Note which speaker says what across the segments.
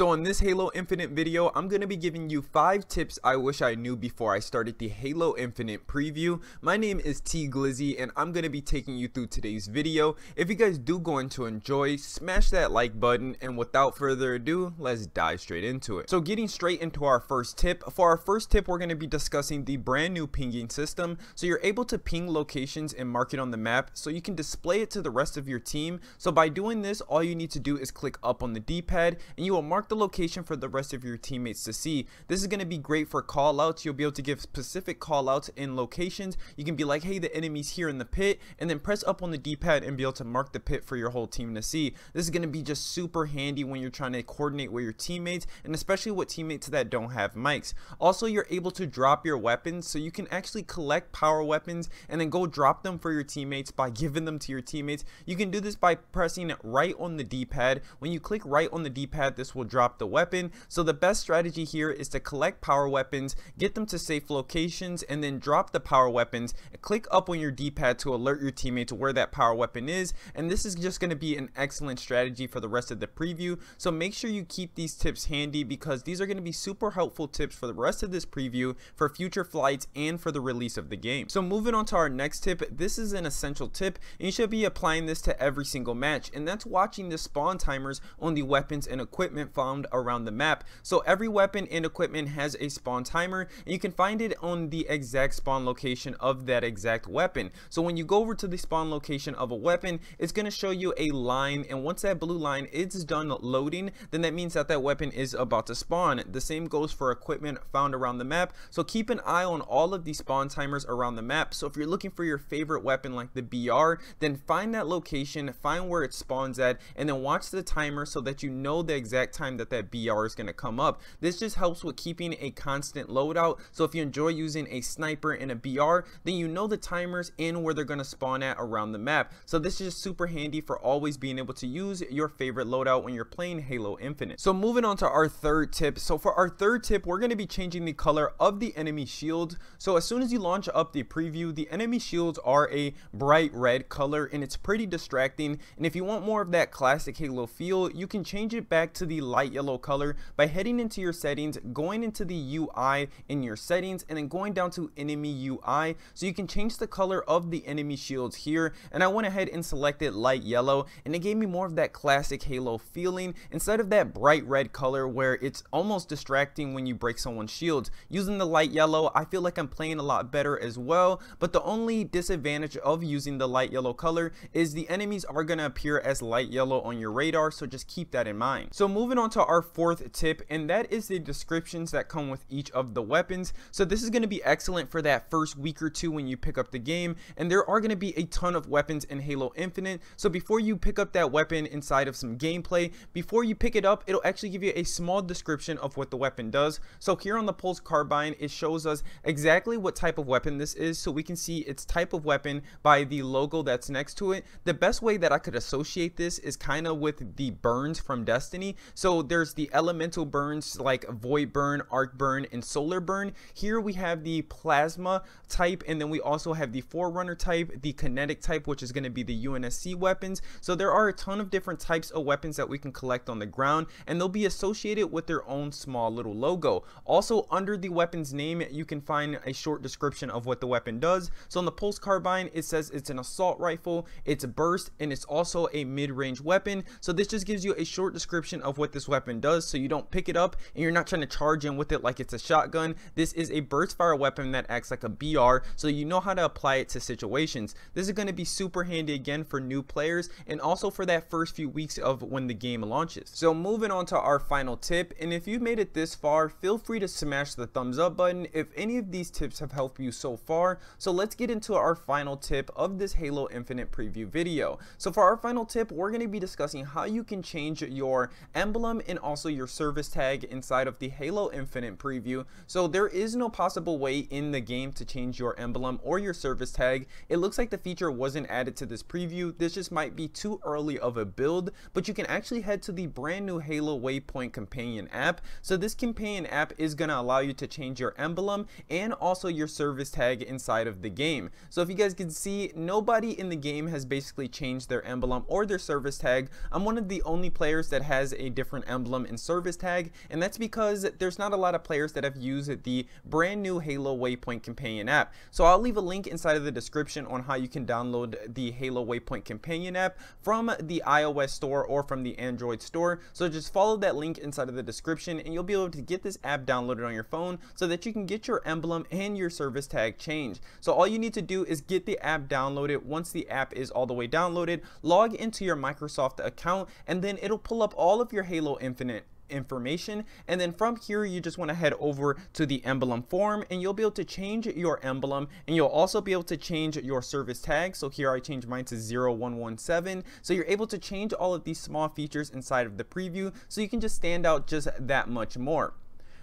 Speaker 1: So in this Halo Infinite video, I'm going to be giving you 5 tips I wish I knew before I started the Halo Infinite preview. My name is T Glizzy and I'm going to be taking you through today's video. If you guys do going to enjoy, smash that like button, and without further ado, let's dive straight into it. So getting straight into our first tip. For our first tip, we're going to be discussing the brand new pinging system. So you're able to ping locations and mark it on the map so you can display it to the rest of your team. So by doing this, all you need to do is click up on the D-pad and you will mark the location for the rest of your teammates to see. This is going to be great for call outs. You'll be able to give specific call outs in locations. You can be like, hey, the enemy's here in the pit, and then press up on the D-pad and be able to mark the pit for your whole team to see. This is going to be just super handy when you're trying to coordinate with your teammates, and especially with teammates that don't have mics. Also, you're able to drop your weapons, so you can actually collect power weapons and then go drop them for your teammates by giving them to your teammates. You can do this by pressing right on the D-pad. When you click right on the D-pad, this will drop the weapon. So the best strategy here is to collect power weapons, get them to safe locations, and then drop the power weapons. Click up on your D-pad to alert your teammates where that power weapon is, and this is just going to be an excellent strategy for the rest of the preview. So make sure you keep these tips handy because these are going to be super helpful tips for the rest of this preview, for future flights, and for the release of the game. So moving on to our next tip, this is an essential tip and you should be applying this to every single match, and that's watching the spawn timers on the weapons and equipment found around the map. So every weapon and equipment has a spawn timer, and you can find it on the exact spawn location of that exact weapon. So when you go over to the spawn location of a weapon, it's going to show you a line, and once that blue line is done loading, then that means that that weapon is about to spawn. The same goes for equipment found around the map, so keep an eye on all of these spawn timers around the map. So if you're looking for your favorite weapon like the BR, then find that location, find where it spawns at, and then watch the timer so that you know the exact time that that BR is going to come up. This just helps with keeping a constant loadout. So if you enjoy using a sniper and a BR, then you know the timers and where they're going to spawn at around the map. So this is just super handy for always being able to use your favorite loadout when you're playing Halo Infinite. So moving on to our third tip. So for our third tip, we're going to be changing the color of the enemy shields. So as soon as you launch up the preview, the enemy shields are a bright red color and it's pretty distracting. And if you want more of that classic Halo feel, you can change it back to the light yellow color by heading into your settings, going into the UI in your settings, and then going down to enemy UI. So you can change the color of the enemy shields here, and I went ahead and selected light yellow, and it gave me more of that classic Halo feeling instead of that bright red color where it's almost distracting when you break someone's shields. Using the light yellow, I feel like I'm playing a lot better as well, but the only disadvantage of using the light yellow color is the enemies are going to appear as light yellow on your radar, so just keep that in mind. So moving on to our fourth tip, and that is the descriptions that come with each of the weapons. So this is going to be excellent for that first week or two when you pick up the game, and there are going to be a ton of weapons in Halo Infinite. So before you pick up that weapon inside of some gameplay, before you pick it up, it'll actually give you a small description of what the weapon does. So here on the pulse carbine, it shows us exactly what type of weapon this is, so we can see its type of weapon by the logo that's next to it. The best way that I could associate this is kind of with the burns from Destiny. So there's the elemental burns like void burn, arc burn, and solar burn. Here we have the plasma type, and then we also have the forerunner type, the kinetic type, which is going to be the UNSC weapons. So there are a ton of different types of weapons that we can collect on the ground, and they'll be associated with their own small little logo. Also, under the weapon's name, you can find a short description of what the weapon does. So on the pulse carbine, it says it's an assault rifle, it's a burst, and it's also a mid-range weapon. So this just gives you a short description of what this weapon does, so you don't pick it up and you're not trying to charge in with it like it's a shotgun. This is a burst fire weapon that acts like a BR, so you know how to apply it to situations. This is going to be super handy again for new players and also for that first few weeks of when the game launches. So moving on to our final tip, and if you've made it this far, feel free to smash the thumbs up button if any of these tips have helped you so far. So let's get into our final tip of this Halo Infinite preview video. So for our final tip, we're going to be discussing how you can change your emblem and also your service tag inside of the Halo Infinite preview. So there is no possible way in the game to change your emblem or your service tag. It looks like the feature wasn't added to this preview. This just might be too early of a build, but you can actually head to the brand new Halo Waypoint companion app. So this companion app is going to allow you to change your emblem and also your service tag inside of the game. So if you guys can see, nobody in the game has basically changed their emblem or their service tag. I'm one of the only players that has a different Emblem and Service Tag, and that's because there's not a lot of players that have used the brand new Halo Waypoint Companion app. So I'll leave a link inside of the description on how you can download the Halo Waypoint Companion app from the iOS store or from the Android store. So just follow that link inside of the description and you'll be able to get this app downloaded on your phone so that you can get your emblem and your service tag changed. So all you need to do is get the app downloaded. Once the app is all the way downloaded, log into your Microsoft account, and then it'll pull up all of your Halo Infinite information, and then from here you just want to head over to the emblem form and you'll be able to change your emblem, and you'll also be able to change your service tag. So here I changed mine to 0117. So you're able to change all of these small features inside of the preview so you can just stand out just that much more.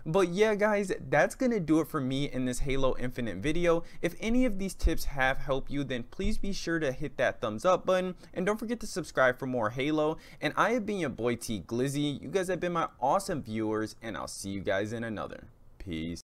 Speaker 1: But yeah guys, that's gonna do it for me in this Halo Infinite video. If any of these tips have helped you, then please be sure to hit that thumbs up button and don't forget to subscribe for more Halo. And I have been your boy T Glizzy. You guys have been my awesome viewers, and I'll see you guys in another. Peace.